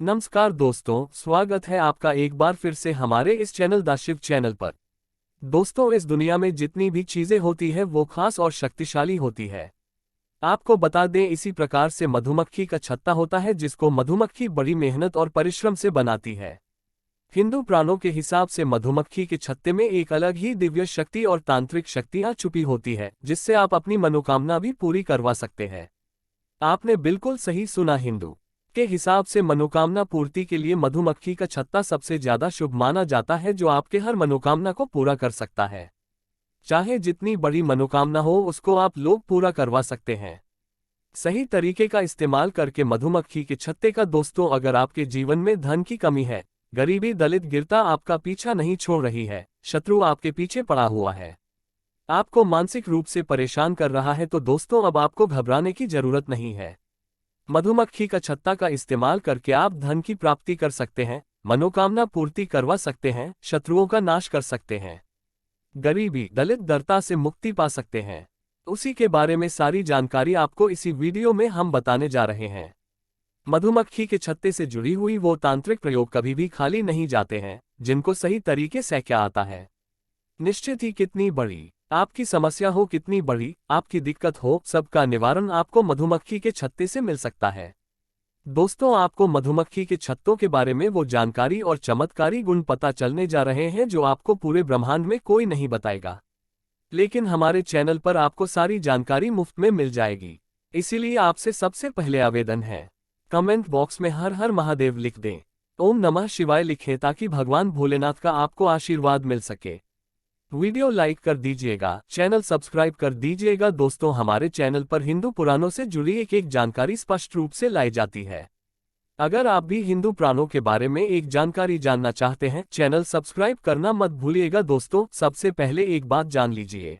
नमस्कार दोस्तों, स्वागत है आपका एक बार फिर से हमारे इस चैनल द शिव चैनल पर। दोस्तों, इस दुनिया में जितनी भी चीजें होती है वो खास और शक्तिशाली होती है। आपको बता दें, इसी प्रकार से मधुमक्खी का छत्ता होता है जिसको मधुमक्खी बड़ी मेहनत और परिश्रम से बनाती है। हिंदू पुराणों के हिसाब से मधुमक्खी के छत्ते में एक अलग ही दिव्य शक्ति और तांत्रिक शक्तियां छुपी होती है, जिससे आप अपनी मनोकामना भी पूरी करवा सकते हैं। आपने बिल्कुल सही सुना, हिंदू के हिसाब से मनोकामना पूर्ति के लिए मधुमक्खी का छत्ता सबसे ज्यादा शुभ माना जाता है, जो आपके हर मनोकामना को पूरा कर सकता है। चाहे जितनी बड़ी मनोकामना हो, उसको आप लोग पूरा करवा सकते हैं सही तरीके का इस्तेमाल करके मधुमक्खी के छत्ते का। दोस्तों, अगर आपके जीवन में धन की कमी है, गरीबी, दलित गिरता आपका पीछा नहीं छोड़ रही है, शत्रु आपके पीछे पड़ा हुआ है, आपको मानसिक रूप से परेशान कर रहा है, तो दोस्तों अब आपको घबराने की जरूरत नहीं है। मधुमक्खी का छत्ता का इस्तेमाल करके आप धन की प्राप्ति कर सकते हैं, मनोकामना पूर्ति करवा सकते हैं, शत्रुओं का नाश कर सकते हैं, गरीबी, दलित दरता से मुक्ति पा सकते हैं। उसी के बारे में सारी जानकारी आपको इसी वीडियो में हम बताने जा रहे हैं। मधुमक्खी के छत्ते से जुड़ी हुई वो तांत्रिक प्रयोग कभी भी खाली नहीं जाते हैं, जिनको सही तरीके से क्या आता है। निश्चित ही कितनी बड़ी आपकी समस्या हो, कितनी बड़ी आपकी दिक्कत हो, सबका निवारण आपको मधुमक्खी के छत्ते से मिल सकता है। दोस्तों, आपको मधुमक्खी के छत्तों के बारे में वो जानकारी और चमत्कारी गुण पता चलने जा रहे हैं जो आपको पूरे ब्रह्मांड में कोई नहीं बताएगा, लेकिन हमारे चैनल पर आपको सारी जानकारी मुफ्त में मिल जाएगी। इसीलिए आपसे सबसे पहले आवेदन है, कमेंट बॉक्स में हर हर महादेव लिख दें, ओम नमः शिवाय लिखें, ताकि भगवान भोलेनाथ का आपको आशीर्वाद मिल सके। वीडियो लाइक कर दीजिएगा, चैनल सब्सक्राइब कर दीजिएगा। दोस्तों, हमारे चैनल पर हिंदू पुराणों से जुड़ी एक एक जानकारी स्पष्ट रूप से लाई जाती है। अगर आप भी हिंदू पुराणों के बारे में एक जानकारी जानना चाहते हैं, चैनल सब्सक्राइब करना मत भूलिएगा। दोस्तों, सबसे पहले एक बात जान लीजिए,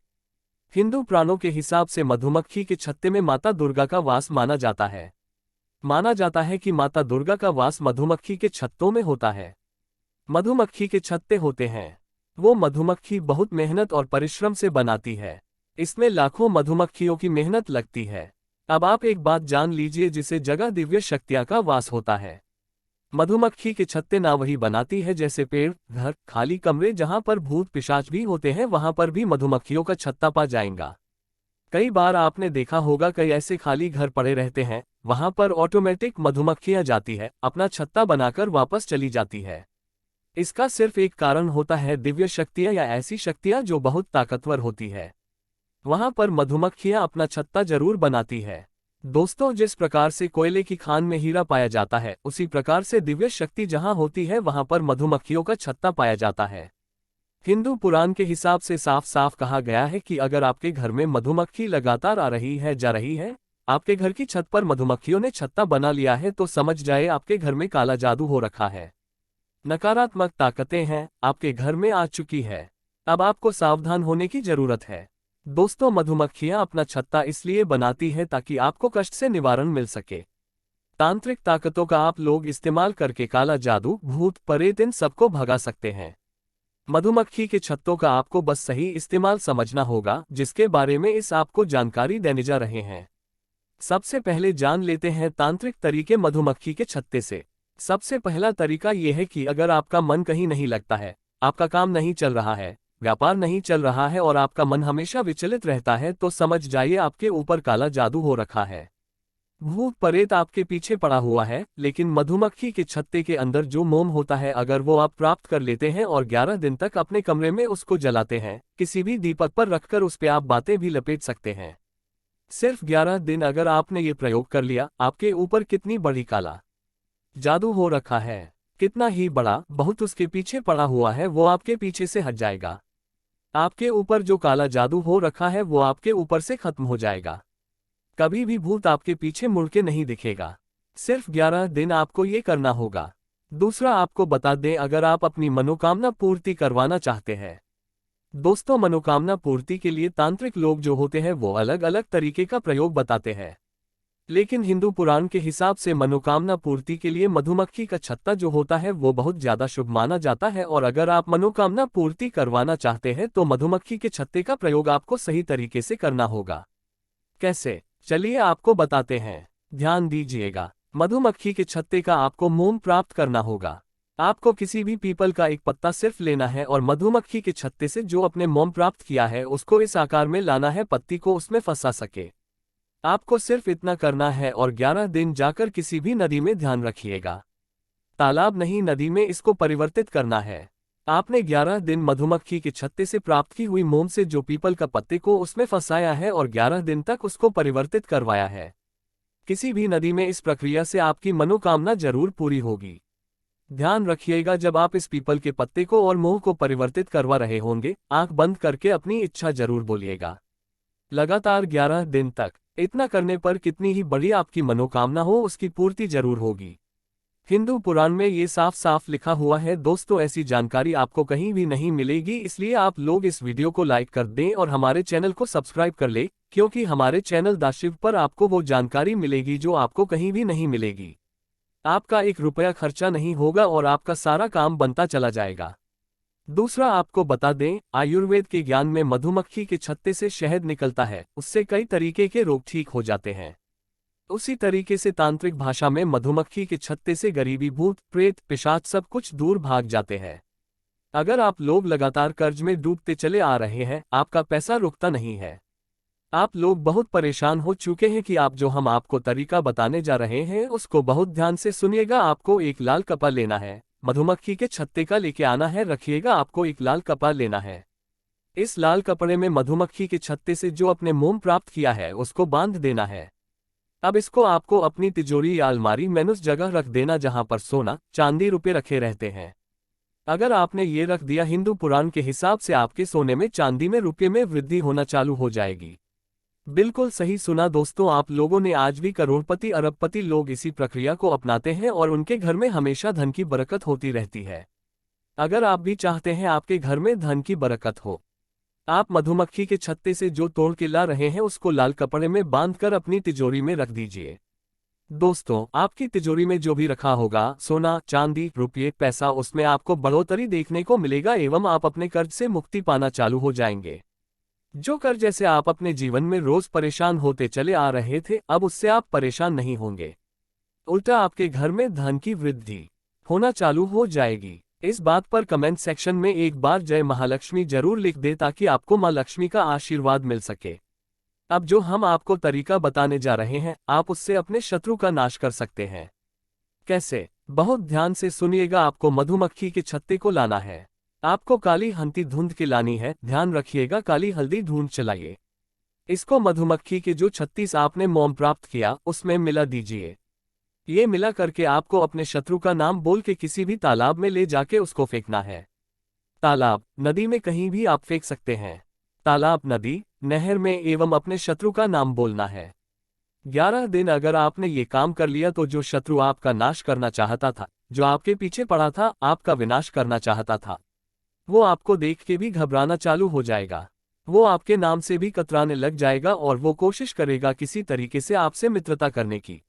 हिंदू पुराणों के हिसाब से मधुमक्खी के छत्ते में माता दुर्गा का वास माना जाता है। माना जाता है कि माता दुर्गा का वास मधुमक्खी के छत्तों में होता है। मधुमक्खी के छत्ते होते हैं वो मधुमक्खी बहुत मेहनत और परिश्रम से बनाती है। इसमें लाखों मधुमक्खियों की मेहनत लगती है। अब आप एक बात जान लीजिए, जिसे जगह दिव्य शक्तियां का वास होता है। मधुमक्खी के छत्ते ना वही बनाती है जैसे पेड़, घर, खाली कमरे जहां पर भूत पिशाच भी होते हैं, वहां पर भी मधुमक्खियों का छत्ता पा जाएगा। कई बार आपने देखा होगा, कई ऐसे खाली घर पड़े रहते हैं, वहां पर ऑटोमेटिक मधुमक्खियां जाती है, अपना छत्ता बनाकर वापस चली जाती है। इसका सिर्फ एक कारण होता है, दिव्य शक्तियां या ऐसी शक्तियां जो बहुत ताकतवर होती है। वहां पर मधुमक्खियां अपना छत्ता जरूर बनाती है। दोस्तों, जिस प्रकार से कोयले की खान में हीरा पाया जाता है, उसी प्रकार से दिव्य शक्ति जहां होती है वहां पर मधुमक्खियों का छत्ता पाया जाता है। हिंदू पुराण के हिसाब से साफ साफ कहा गया है कि अगर आपके घर में मधुमक्खी लगातार आ रही है, जा रही है, आपके घर की छत पर मधुमक्खियों ने छत्ता बना लिया है, तो समझ जाए आपके घर में काला जादू हो रखा है। नकारात्मक ताकतें हैं आपके घर में आ चुकी है। अब आपको सावधान होने की जरूरत है। दोस्तों, मधुमक्खियां अपना छत्ता इसलिए बनाती है ताकि आपको कष्ट से निवारण मिल सके। तांत्रिक ताकतों का आप लोग इस्तेमाल करके काला जादू, भूत प्रेत, इन सबको भगा सकते हैं। मधुमक्खी के छत्तों का आपको बस सही इस्तेमाल समझना होगा, जिसके बारे में इस आपको जानकारी देने जा रहे हैं। सबसे पहले जान लेते हैं तांत्रिक तरीके मधुमक्खी के छत्ते से। सबसे पहला तरीका यह है कि अगर आपका मन कहीं नहीं लगता है, आपका काम नहीं चल रहा है, व्यापार नहीं चल रहा है और आपका मन हमेशा विचलित रहता है, तो समझ जाइए आपके ऊपर काला जादू हो रखा है। भूत प्रेत आपके पीछे पड़ा हुआ है। लेकिन मधुमक्खी के छत्ते के अंदर जो मोम होता है, अगर वो आप प्राप्त कर लेते हैं और 11 दिन तक अपने कमरे में उसको जलाते हैं, किसी भी दीपक पर रखकर उस पर आप बातें भी लपेट सकते हैं। सिर्फ 11 दिन अगर आपने ये प्रयोग कर लिया, आपके ऊपर कितनी बड़ी काला जादू हो रखा है, कितना ही बड़ा बहुत उसके पीछे पड़ा हुआ है, वो आपके पीछे से हट जाएगा। आपके ऊपर जो काला जादू हो रखा है वो आपके ऊपर से खत्म हो जाएगा। कभी भी भूत आपके पीछे मुड़ के नहीं दिखेगा। सिर्फ 11 दिन आपको ये करना होगा। दूसरा आपको बता दें, अगर आप अपनी मनोकामना पूर्ति करवाना चाहते हैं। दोस्तों, मनोकामना पूर्ति के लिए तांत्रिक लोग जो होते हैं वो अलग अलग तरीके का प्रयोग बताते हैं, लेकिन हिंदू पुराण के हिसाब से मनोकामना पूर्ति के लिए मधुमक्खी का छत्ता जो होता है वो बहुत ज्यादा शुभ माना जाता है। और अगर आप मनोकामना पूर्ति करवाना चाहते हैं तो मधुमक्खी के छत्ते का प्रयोग आपको सही तरीके से करना होगा। कैसे, चलिए आपको बताते हैं। ध्यान दीजिएगा, मधुमक्खी के छत्ते का आपको मोम प्राप्त करना होगा। आपको किसी भी पीपल का एक पत्ता सिर्फ लेना है और मधुमक्खी के छत्ते से जो अपने मोम प्राप्त किया है उसको इस आकार में लाना है, पत्ती को उसमें फंसा सके। आपको सिर्फ इतना करना है और 11 दिन जाकर किसी भी नदी में, ध्यान रखिएगा तालाब नहीं, नदी में इसको परिवर्तित करना है। आपने 11 दिन मधुमक्खी के छत्ते से प्राप्त की हुई मोम से जो पीपल का पत्ते को उसमें फंसाया है और 11 दिन तक उसको परिवर्तित करवाया है। किसी भी नदी में इस प्रक्रिया से आपकी मनोकामना जरूर पूरी होगी। ध्यान रखिएगा, जब आप इस पीपल के पत्ते को और मोह को परिवर्तित करवा रहे होंगे, आंख बंद करके अपनी इच्छा जरूर बोलिएगा। लगातार 11 दिन तक। इतना करने पर कितनी ही बड़ी आपकी मनोकामना हो उसकी पूर्ति जरूर होगी। हिंदू पुराण में ये साफ साफ लिखा हुआ है। दोस्तों, ऐसी जानकारी आपको कहीं भी नहीं मिलेगी, इसलिए आप लोग इस वीडियो को लाइक कर दें और हमारे चैनल को सब्सक्राइब कर ले, क्योंकि हमारे चैनल दाशिव पर आपको वो जानकारी मिलेगी जो आपको कहीं भी नहीं मिलेगी। आपका 1 रुपया खर्चा नहीं होगा और आपका सारा काम बनता चला जाएगा। दूसरा, आपको बता दें, आयुर्वेद के ज्ञान में मधुमक्खी के छत्ते से शहद निकलता है, उससे कई तरीके के रोग ठीक हो जाते हैं। उसी तरीके से तांत्रिक भाषा में मधुमक्खी के छत्ते से गरीबी, भूत प्रेत पिशाच सब कुछ दूर भाग जाते हैं। अगर आप लोग लगातार कर्ज में डूबते चले आ रहे हैं, आपका पैसा रुकता नहीं है, आप लोग बहुत परेशान हो चुके हैं कि आप जो हम आपको तरीका बताने जा रहे हैं उसको बहुत ध्यान से सुनिएगा। आपको एक लाल कपड़ा लेना है, मधुमक्खी के छत्ते का लेके आना है, रखिएगा आपको एक लाल कपड़ा लेना है। इस लाल कपड़े में मधुमक्खी के छत्ते से जो अपने मोम प्राप्त किया है उसको बांध देना है। अब इसको आपको अपनी तिजोरी या अलमारी में उस जगह रख देना जहां पर सोना चांदी रुपए रखे रहते हैं। अगर आपने ये रख दिया, हिंदू पुराण के हिसाब से आपके सोने में चांदी में रुपये में वृद्धि होना चालू हो जाएगी। बिल्कुल सही सुना दोस्तों, आप लोगों ने आज भी करोड़पति अरबपति लोग इसी प्रक्रिया को अपनाते हैं और उनके घर में हमेशा धन की बरकत होती रहती है। अगर आप भी चाहते हैं आपके घर में धन की बरकत हो, आप मधुमक्खी के छत्ते से जो तोड़ के ला रहे हैं उसको लाल कपड़े में बांधकर अपनी तिजोरी में रख दीजिए। दोस्तों, आपकी तिजोरी में जो भी रखा होगा, सोना चांदी रुपये पैसा, उसमें आपको बढ़ोतरी देखने को मिलेगा एवं आप अपने कर्ज से मुक्ति पाना चालू हो जाएंगे। जो कर्ज जैसे आप अपने जीवन में रोज परेशान होते चले आ रहे थे, अब उससे आप परेशान नहीं होंगे, उल्टा आपके घर में धन की वृद्धि होना चालू हो जाएगी। इस बात पर कमेंट सेक्शन में एक बार जय महालक्ष्मी जरूर लिख दे ताकि आपको मां लक्ष्मी का आशीर्वाद मिल सके। अब जो हम आपको तरीका बताने जा रहे हैं, आप उससे अपने शत्रु का नाश कर सकते हैं। कैसे? बहुत ध्यान से सुनिएगा। आपको मधुमक्खी के छत्ते को लाना है, आपको काली हल्दी ढूंढ के लानी है, ध्यान रखिएगा काली हल्दी ढूंढ चलाइए। इसको मधुमक्खी के जो 36 आपने मोम प्राप्त किया उसमें मिला दीजिए। ये मिला करके आपको अपने शत्रु का नाम बोल के किसी भी तालाब में ले जाके उसको फेंकना है। तालाब नदी में कहीं भी आप फेंक सकते हैं, तालाब नदी नहर में, एवं अपने शत्रु का नाम बोलना है। 11 दिन अगर आपने ये काम कर लिया तो जो शत्रु आपका नाश करना चाहता था, जो आपके पीछे पड़ा था, आपका विनाश करना चाहता था, वो आपको देख के भी घबराना चालू हो जाएगा। वो आपके नाम से भी कतराने लग जाएगा और वो कोशिश करेगा किसी तरीके से आपसे मित्रता करने की।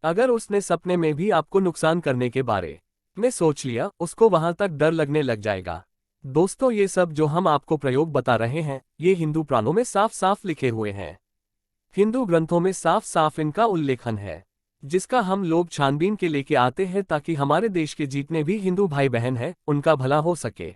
अगर उसने सपने में भी आपको नुकसान करने के बारे में सोच लिया, उसको वहां तक डर लगने लग जाएगा। दोस्तों, ये सब जो हम आपको प्रयोग बता रहे हैं, ये हिंदू पुराणों में साफ साफ लिखे हुए हैं। हिंदू ग्रंथों में साफ साफ इनका उल्लेखन है, जिसका हम लोग छानबीन के लेके आते हैं ताकि हमारे देश के जितने भी हिंदू भाई बहन हैं उनका भला हो सके।